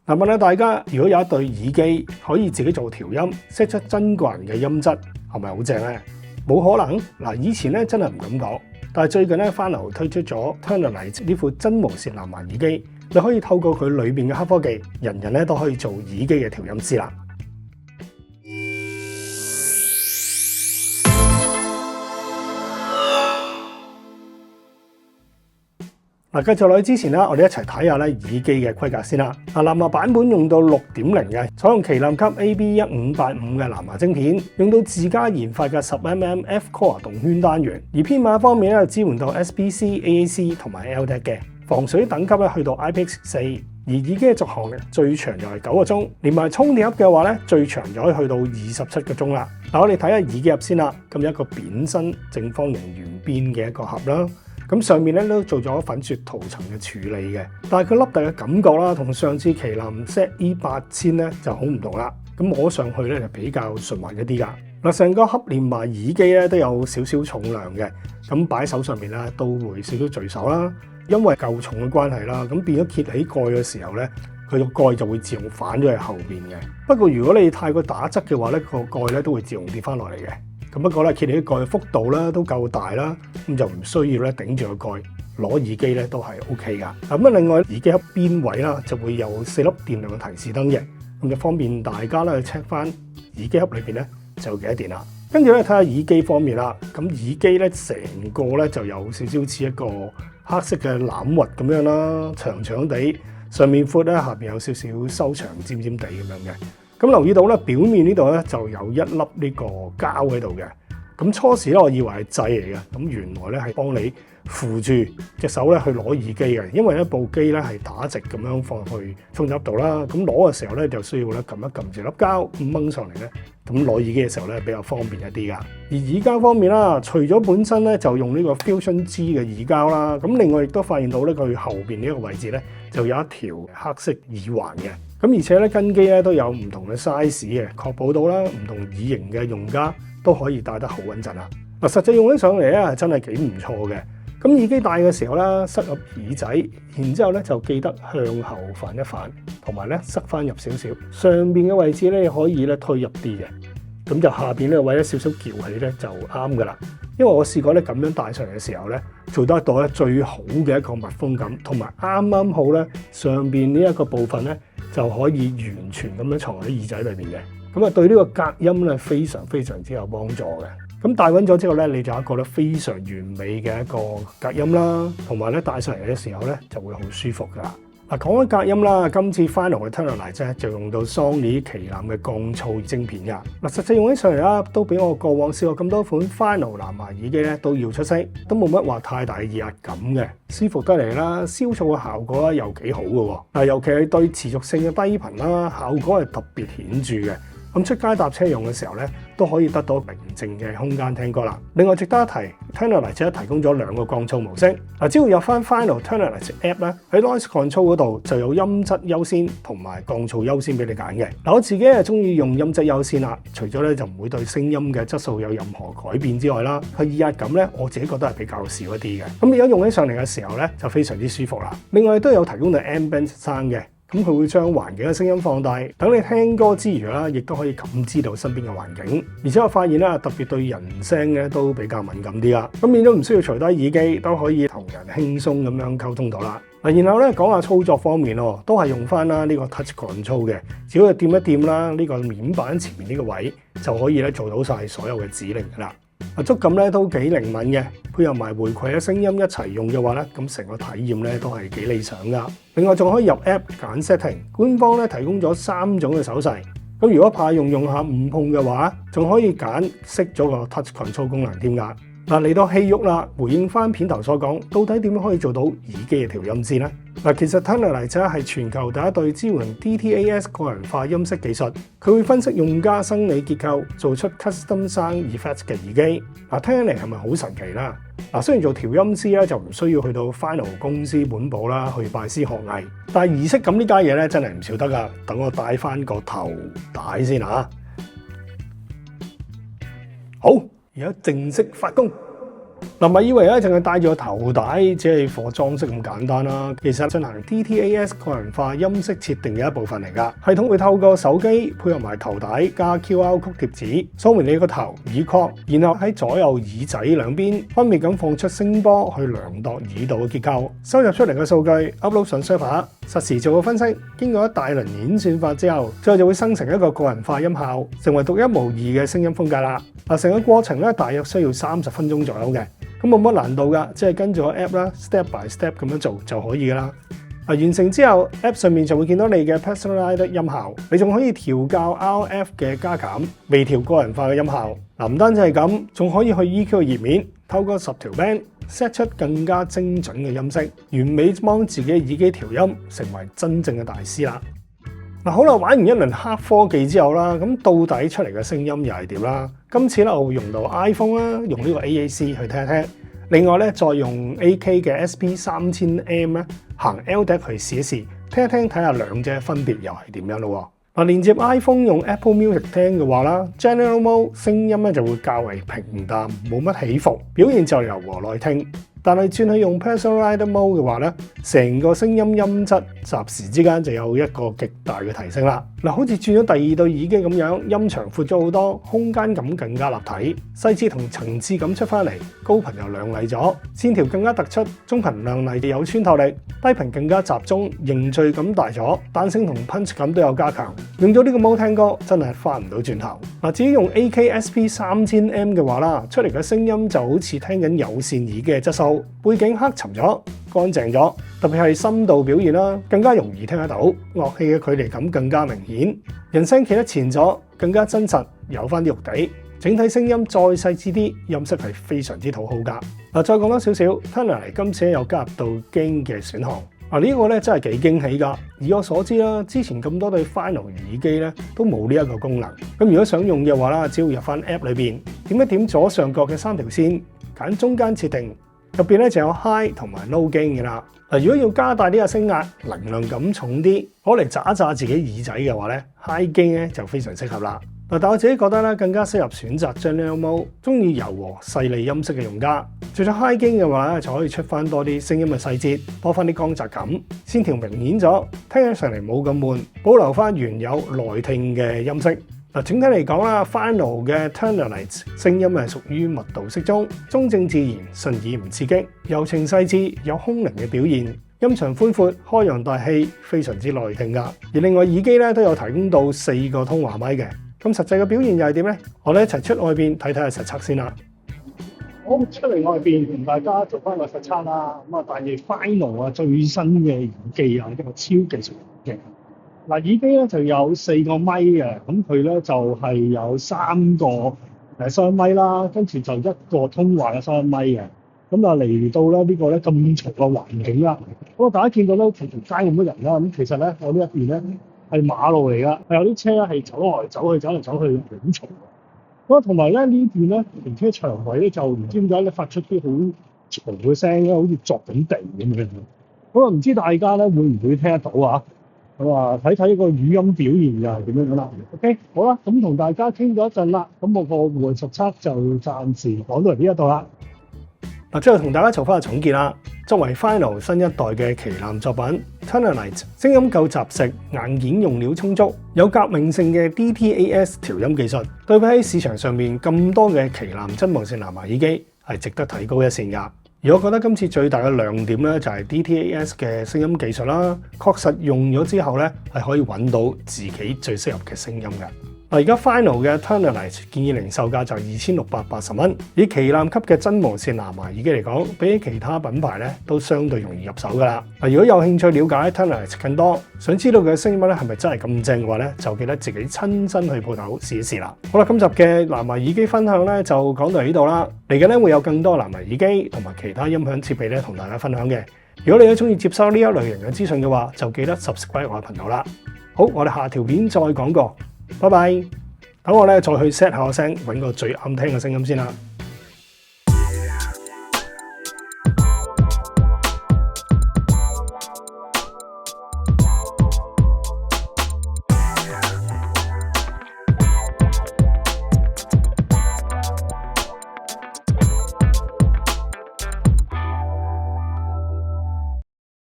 嗱，問下大家，如果有一對耳機可以自己做調音，set 出真個人嘅音質，係咪好正呢？冇可能。嗱，以前咧真係唔敢講，但係最近咧Final推出咗 Turner-Lite 呢副真無線藍牙耳機，你可以透過佢裏面嘅黑科技，人人咧都可以做耳機嘅調音師啦。嗱，繼續落去之前啦，我哋一齊睇下咧耳機嘅規格先啦。藍牙版本用到 6.0 嘅，採用旗艦級 AB1585 嘅藍牙晶片，用到自家研發嘅 10mm F-Core 動圈單元。而編碼方面咧，支援到 SBC、AAC 同埋 LDAC 嘅，防水等級咧去到 IPX4。而耳機嘅續航力最長就係9個鐘，連埋充電盒嘅話咧，最長就可以去到27個鐘啦。嗱，我哋睇下耳機盒先啦。咁有一個扁身正方形圓邊嘅一個盒啦。咁上面咧都做咗粉雪塗層嘅處理嘅，但係佢凹凸嘅感覺啦，同上次旗艦 ZE8000咧就好唔同啦。咁摸上去咧就比較順滑一啲㗎。嗱，成個盒連埋耳機咧都有少少重量嘅，咁擺手上面咧都會少少墜手啦。因為夠重嘅關係啦，咁變咗揭起蓋嘅時候咧，佢個蓋就會自動反咗喺後邊嘅。不過如果你太過打側嘅話咧，個蓋咧都會自動跌翻落嚟嘅。咁不過咧，揭起蓋嘅幅度咧都夠大啦，咁就唔需要咧頂住個蓋攞耳機咧都係 OK 噶。咁啊，另外耳機盒邊位啦就會有4粒電量嘅提示燈嘅，咁就方便大家咧去 check 翻耳機盒裏邊咧就有幾多電啦。跟住咧睇下耳機方面啦，咁耳機咧成個咧就有少少似一個黑色嘅欖核咁樣啦，長長地，上面闊咧，下邊有少少修長尖尖地咁樣嘅。咁留意到咧，表面呢度咧就有一粒呢個膠喺度嘅。咁初時咧，我以為係掣嚟嘅，咁原來咧係幫你扶住隻手咧去攞耳機嘅。因為咧部機咧係打直咁樣放去充入度啦，咁攞嘅時候咧就需要咧撳一撳住粒膠咁掹上嚟咧，咁攞耳機嘅時候咧比較方便一啲噶。而耳膠方面啦，除咗本身咧就用呢個 Fusion G 嘅耳膠啦，咁另外亦都發現到咧佢後邊呢一個位置咧就有一條黑色耳環嘅。咁而且咧跟機咧都有唔同嘅 size 嘅，確保到啦唔同耳型嘅用家都可以戴得好穩陣啦。嗱，實際用起上嚟咧真係幾唔錯嘅。咁耳機戴嘅時候咧，塞入耳仔，然之後咧就記得向後反一反，同埋咧塞翻入少少。上邊嘅位置咧可以咧推入啲嘅，咁就下邊呢個位咧少少翹起咧就啱噶啦。因為我試過咧咁樣戴上嚟嘅時候咧，做得到咧最好嘅一個密封感，同埋啱啱好咧上邊呢一個部分咧就可以完全咁樣藏喺耳仔裏邊嘅。咁啊對呢個隔音咧非常非常之有幫助嘅。咁戴穩咗之後咧，你就有一個咧非常完美嘅一個隔音啦，同埋咧戴上嚟嘅時候咧就會好舒服噶。嗱，講緊隔音啦，今次 Final 嘅 Turner-Lite 就用到 Sony 旗艦嘅降噪晶片噶。嗱，實際用起上嚟啦，都比我過往試過咁多款 Final 藍牙耳機咧都要出色，都冇乜話太大嘅耳壓感嘅，舒服得嚟啦，消噪嘅效果咧又幾好嘅。嗱，尤其係對持續性嘅低頻啦，效果係特別顯著嘅。咁出街搭車用嘅時候咧，都可以得到寧靜嘅空間聽歌啦。另外值得一提 ，Turner-Lite 提供咗2個降噪模式。嗱，只要入翻 Final Turner-Lite App 咧，喺 Noise Control 嗰度就有音質優先同埋降噪優先俾你揀嘅。嗱，我自己係中意用音質優先啦，除咗咧就唔會對聲音嘅質素有任何改變之外啦，佢耳壓感咧我自己覺得係比較少一啲嘅。咁而家用起上嚟嘅時候咧就非常之舒服啦。另外都有提供到 Ambient Sound 嘅。咁佢會將環境嘅聲音放大，等你聽歌之餘啦，亦都可以感知到身邊嘅環境。而且我發現啦，特別對人聲咧都比較敏感啲啦。咁變咗唔需要除低耳機，都可以同人輕鬆咁樣溝通到啦。嗱，然後咧講下操作方面咯，都係用翻啦呢個 Touch Control 嘅，只要掂一掂啦呢個面板前面呢個位，就可以咧做到晒所有嘅指令噶啦。觸感咧都幾靈敏嘅，配合埋回饋嘅聲音一齊用嘅話咧，咁成個體驗咧都係幾理想噶。另外仲可以入 App 揀 setting， 官方咧提供咗3種嘅手勢。咁如果怕用下唔碰嘅話，仲可以揀熄咗個 Touch Control 功能添噶。嗱，嚟到戲肉啦，回應翻片頭所講，到底點樣可以做到耳機嘅調音師呢？嗱，其實 Turner-Lite 係全球第一對支援 DTAS 個人化音色技術，佢會分析用家生理結構，做出 custom sound effects 嘅耳機。嗱，聽起嚟係咪好神奇啦？嗱，雖然做調音師咧就唔需要去到 Final 公司本部啦，去拜師學藝，但係儀式感呢家嘢咧真係唔少得噶。等我戴翻個頭帶先嚇。好，而家正式發功。嗱，咪以為咧淨係戴住個頭帶，只係貨裝飾咁簡單啦。其實進行 DTAS 個人化音色設定嘅一部分嚟㗎。系統會透過手機配合埋頭帶加 QR code 貼紙，掃描你個頭、耳廓，然後喺左右耳仔兩邊分別咁放出聲波去量度耳道嘅結構，收入出嚟嘅數據 upload 上 server， 實時做個分析。經過一大輪演算法之後，最後就會生成一個個人化音效，成為獨一無二嘅聲音風格啦。嗱，成個過程咧大約需要30分鐘左右嘅。咁冇乜難度㗎，即係跟住個 app 啦 ，step by step 咁樣做就可以㗎啦。完成之後 ，app 上面就會見到你嘅 personalized 音效，你仲可以調校 RF 嘅加減，微調個人化嘅音效。唔單止係咁，仲可以去 EQ 嘅頁面，透過10條 band set 出更加精準嘅音色，完美幫自己嘅耳機調音，成為真正嘅大師啦。好啦，玩完一輪黑科技之後啦，咁到底出嚟嘅聲音又係點啦？今次咧我會用到 iPhone 啦，用呢個 AAC 去聽一聽。另外咧再用 AK 嘅 SP3000M 咧行 LDAC 去試一試，聽一聽睇下兩者分別又係點樣咯。連接 iPhone 用 Apple Music 聽嘅話啦 ，General Mode 聲音咧就會較為平淡，冇乜起伏，表現就柔和耐聽。但係轉去用 Personalized Mode 嘅話咧，成個聲音音質霎時之間就有一個極大嘅提升啦。好似轉咗第二對耳機咁樣，音場闊咗好多，空間感更加立體，細緻同層次感出翻嚟，高頻又亮麗咗，線條更加突出，中頻亮麗有穿透力，低頻更加集中，凝聚感大咗，彈性同 punch 感都有加強。用咗呢個 mode 聽歌真係翻唔到轉頭。至於用 AK-SP3000M 嘅話啦，出嚟嘅聲音就好似聽緊有線耳機嘅質素，背景黑沉咗，乾淨咗，特別係深度表現啦，更加容易聽得到，樂器嘅距離感更加明顯，人聲企得前咗，更加真實，有翻啲肉地，整體聲音再細緻啲，音色係非常之討好㗎。再講多少少 Turner 今次有加入到 Gain 嘅選項，呢個咧真係幾驚喜㗎。以我所知啦，之前咁多對 Final 耳機咧都冇呢一個功能。咁如果想用嘅話啦，只要入翻 App 裏邊，點一點左上角嘅3條線，揀中間設定。入邊咧就有 High 同埋 Low Gain 嘅啦。如果要加大呢個聲壓，能量感重啲，攞嚟炸一炸自己耳仔嘅話咧 ，High Gain 咧就非常適合啦。但我自己覺得咧更加適合選擇 General Mode， 中意柔和細膩音色嘅用家。除咗 High Gain 嘅話咧，就可以出翻多啲聲音嘅細節，多翻啲光澤感，線條明顯咗，聽起上嚟冇咁悶，保留翻原有內聽嘅音色。整體嚟講啦 ，Final 嘅 Ternalite 聲音係屬於密度適中，中正自然，順耳唔刺激，柔情細緻，有空靈嘅表現，音場寬闊，開揚大氣，非常之耐聽㗎。而另外耳機咧都有提供到4個通話咪嘅，咁實際嘅表現又係點咧？我哋一齊出外邊睇睇下實測先啦。好，出嚟外邊同大家做翻個實測啦。但係 Final 最新嘅耳機一個超技術嘅。耳機咧就有4個咪嘅，咁佢咧就係有3個收音咪啦，跟住就1個通話嘅收音咪嘅。咁嚟到咧呢個咧咁嘈嘅環境啦，咁大家見到咧條街冇乜人啦，咁其實咧我呢一邊咧係馬路嚟㗎，係有啲車咧係走來走去好嘈。咁同埋咧呢邊咧停車場位咧就唔知點解咧發出啲好嘈嘅聲咧，好似鑿緊地咁樣。咁唔知大家咧會唔會聽得到啊？睇睇個語音表現又係點樣啦。OK， 好啦，咁同大家傾咗一陣啦，咁我個戶外實測就暫時講到嚟呢一度啦。最後同大家做翻個總結啦。作為 Final 新一代嘅旗艦作品 Ternalite 聲音夠雜食，硬件用料充足，有革命性嘅 DTAS 調音技術，對比喺市場上面咁多嘅旗艦真無線藍牙耳機係值得提高一線㗎。而我覺得今次最大嘅亮點咧就係 DTAS 嘅聲音技術啦，確實用咗之後咧係可以揾到自己最適合嘅聲音嘅。而家 Final 嘅 Ternalite 建議零售價就2680蚊，以旗艦級嘅真無線藍牙耳機嚟講，比起其他品牌咧都相對容易入手㗎啦。如果有興趣了解 Ternalite 更多，想知道佢嘅聲音咧係咪真係咁正嘅話咧，就記得自己親身去鋪頭試一試啦。好啦，今集嘅藍牙耳機分享咧就講到呢度啦。嚟緊咧會有更多藍牙耳機同埋其他音響設備咧同大家分享嘅。如果你都中意接收呢一類型嘅資訊嘅話，就記得 subscribe 我嘅頻道啦。好，我哋下條片再講過。拜拜，等我咧再去 set 下個聲，揾個最啱聽嘅聲音先啦。